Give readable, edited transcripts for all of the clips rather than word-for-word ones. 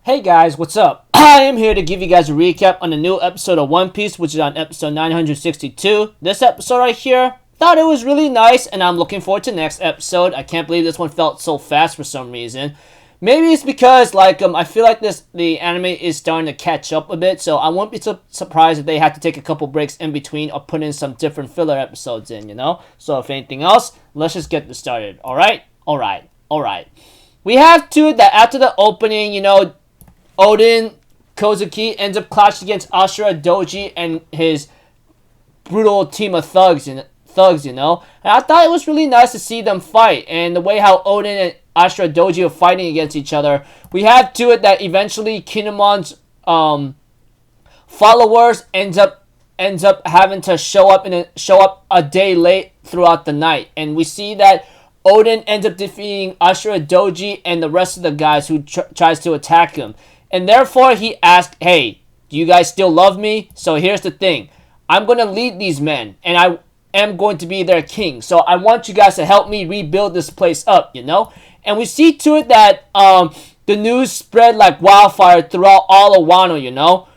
Hey guys, what's up? I am here to give you guys a recap on the new episode of One Piece, which is on episode 962. This episode right here, thought it was really nice, and I'm looking forward to the next episode. I can't believe this one felt so fast for some reason. Maybe it's because I feel like the anime is starting to catch up a bit, so I won't be surprised if they have to take a couple breaks in between or put in some different filler episodes in, you know? So if anything else, let's just get this started. Alright? Alright. We have to that after the opening, Oden Kozuki ends up clashing against Ashura Doji and his brutal team of thugs, And I thought it was really nice to see them fight, and the way how Oden and Ashura Doji are fighting against each other. We have to it that eventually Kinemon's followers ends up having to show up a day late throughout the night, and we see that Oden ends up defeating Ashura Doji and the rest of the guys who tries to attack him. And therefore, he asked, hey, do you guys still love me? So here's the thing. I'm going to lead these men, and I am going to be their king. So I want you guys to help me rebuild this place up, And we see to it that the news spread like wildfire throughout all of Wano,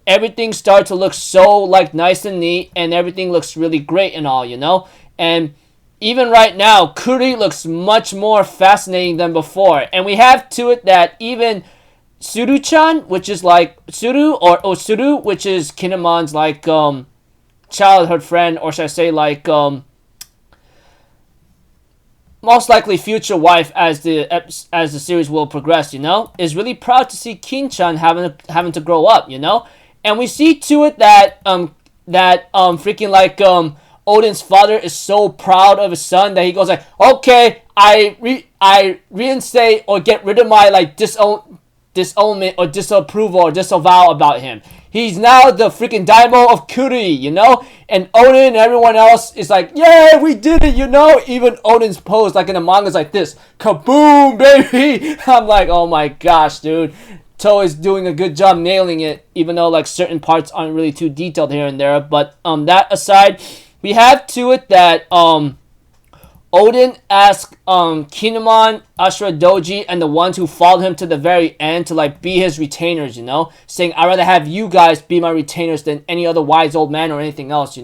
everything started to look so nice and neat, and everything looks really great and all, And even right now, Kuri looks much more fascinating than before. And we have to it that even Suru-chan, which is Suru, or Osuru, which is Kinemon's childhood friend, or should I say most likely future wife as the series will progress, is really proud to see Kin-chan having to grow up, And we see to it that Odin's father is so proud of his son that he goes okay, I reinstate or get rid of my disownment or disapproval or disavow about him. He's now the freaking Daimyo of Kuri, And Odin and everyone else is yeah, we did it, Even Odin's pose, in the manga's like this. Kaboom, baby! I'm oh my gosh, dude. Toei's doing a good job nailing it, even though, certain parts aren't really too detailed here and there. But, that aside, we have to it that, Oden asked Kinemon, Ashura Doji, and the ones who followed him to the very end to be his retainers, saying, I'd rather have you guys be my retainers than any other wise old man or anything else,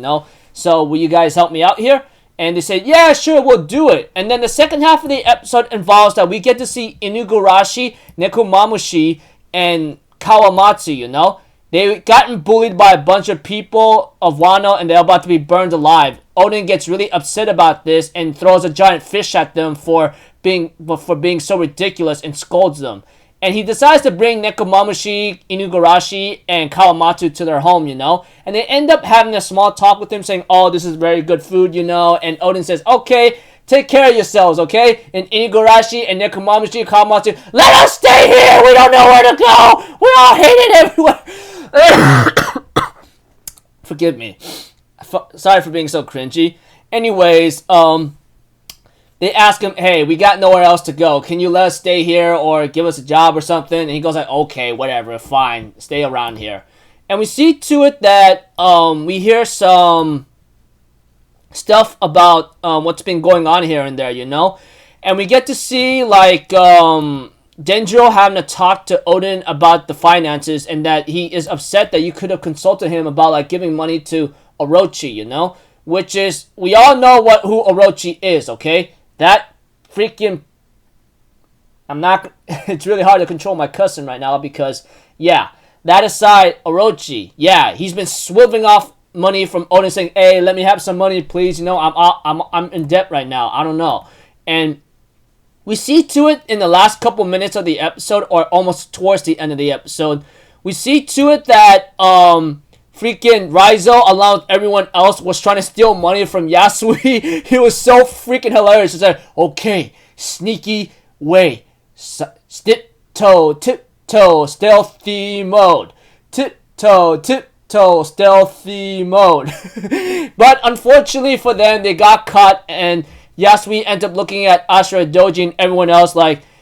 So will you guys help me out here? And they said, yeah, sure, we'll do it. And then the second half of the episode involves that we get to see Inugarashi, Nekomamushi, and Kawamatsu, They gotten bullied by a bunch of people of Wano, and they're about to be burned alive. Oden gets really upset about this and throws a giant fish at them for being so ridiculous and scolds them. And he decides to bring Nekomamushi, Inugarashi, and Kawamatsu to their home, And they end up having a small talk with him saying, oh, this is very good food, And Oden says, okay, take care of yourselves, okay? And Inugarashi and Nekomamushi and Kawamatsu, let us stay here! We don't know where to go! We all hate it everywhere! Forgive me. Sorry for being so cringy. Anyways, they ask him, hey, we got nowhere else to go. Can you let us stay here or give us a job or something? And he goes okay, whatever, fine. Stay around here. And we see to it that we hear some stuff about what's been going on here and there, And we get to see, Denjiro having to talk to Oden about the finances, and that he is upset that you could have consulted him about, giving money to Orochi, Which is, we all know who Orochi is, okay? That freaking... it's really hard to control my cussing right now because, yeah. That aside, Orochi, yeah, he's been swiveling off money from Oden saying, hey, let me have some money, please. I'm in debt right now. I don't know. And we see to it in the last couple minutes of the episode, or almost towards the end of the episode, we see to it that, freaking Raizo, along with everyone else, was trying to steal money from Yasui. He was so freaking hilarious. He said, okay, sneaky way. Tiptoe, stealthy mode. Tiptoe, stealthy mode. But unfortunately for them, they got caught, and Yasui ended up looking at Ashura Doji and everyone else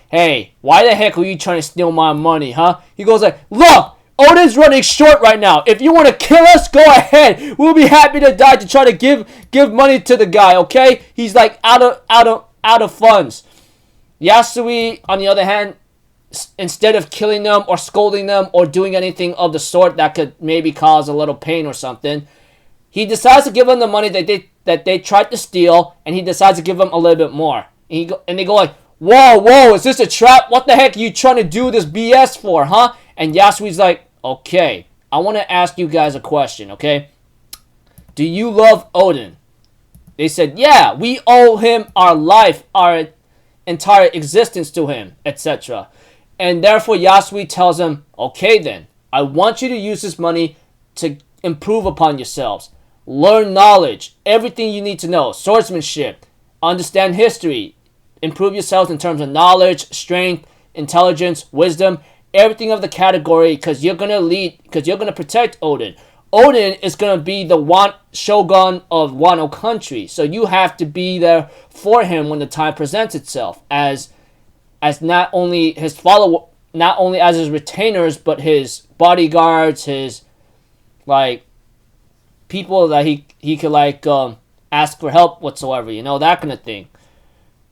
hey, why the heck are you trying to steal my money, huh? He goes look! Oden's running short right now. If you want to kill us, go ahead. We'll be happy to die to try to give money to the guy, okay? He's out of funds. Yasui, on the other hand, instead of killing them or scolding them or doing anything of the sort that could maybe cause a little pain or something, he decides to give them the money that they tried to steal, and he decides to give them a little bit more. And they go like, whoa, is this a trap? What the heck are you trying to do this BS for, huh? And Yasui's like, okay, I want to ask you guys a question, okay? Do you love Odin? They said, yeah, we owe him our life, our entire existence to him, etc. And therefore Yasui tells him, okay then, I want you to use this money to improve upon yourselves. Learn knowledge, everything you need to know, swordsmanship, understand history, improve yourselves in terms of knowledge, strength, intelligence, wisdom, everything of the category, because you're going to protect Odin. Odin is going to be the shogun of Wano country, so you have to be there for him when the time presents itself, as not only his follower, not only as his retainers, but his bodyguards, his like people that he could like ask for help whatsoever, that kind of thing,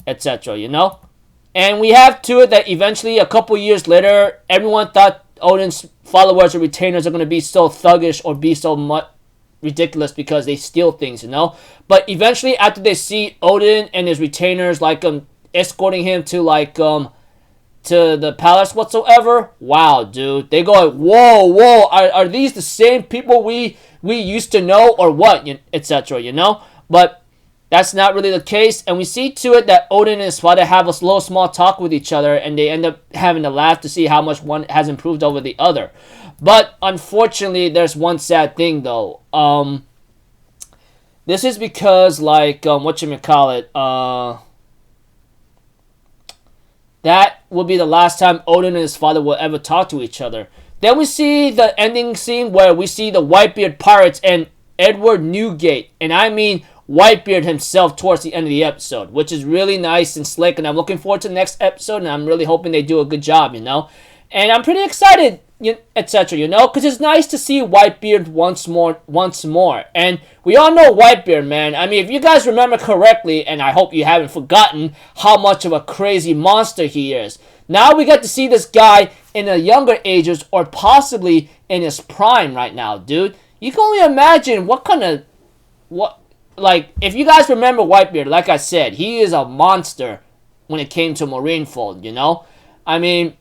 etc. And we have to it that eventually, a couple years later, everyone thought Odin's followers or retainers are going to be so thuggish or be so much ridiculous because they steal things, But eventually, after they see Odin and his retainers like escorting him to like to the palace whatsoever, wow, dude, they go like, whoa, are these the same people we used to know or what, etc. But that's not really the case, and we see to it that Odin and his father have a little small talk with each other, and they end up having to laugh to see how much one has improved over the other. But unfortunately, there's one sad thing though. This is because like that will be the last time Odin and his father will ever talk to each other. Then we see the ending scene where we see the Whitebeard pirates and Edward Newgate, and I mean Whitebeard himself towards the end of the episode, which is really nice and slick, and I'm looking forward to the next episode, and I'm really hoping they do a good job, And I'm pretty excited, etc., because it's nice to see Whitebeard once more. And we all know Whitebeard, man. I mean, if you guys remember correctly, and I hope you haven't forgotten how much of a crazy monster he is. Now we get to see this guy in the younger ages, or possibly in his prime right now, dude. You can only imagine if you guys remember Whitebeard, like I said, he is a monster when it came to Marineford, I mean,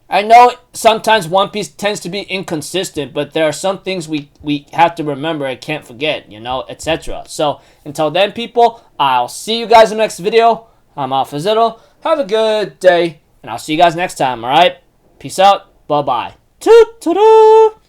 I know sometimes One Piece tends to be inconsistent, but there are some things we have to remember and can't forget, etc. So, until then, people, I'll see you guys in the next video. I'm Alphazito. Have a good day, and I'll see you guys next time, alright? Peace out. Bye-bye. Toot-toot-toot.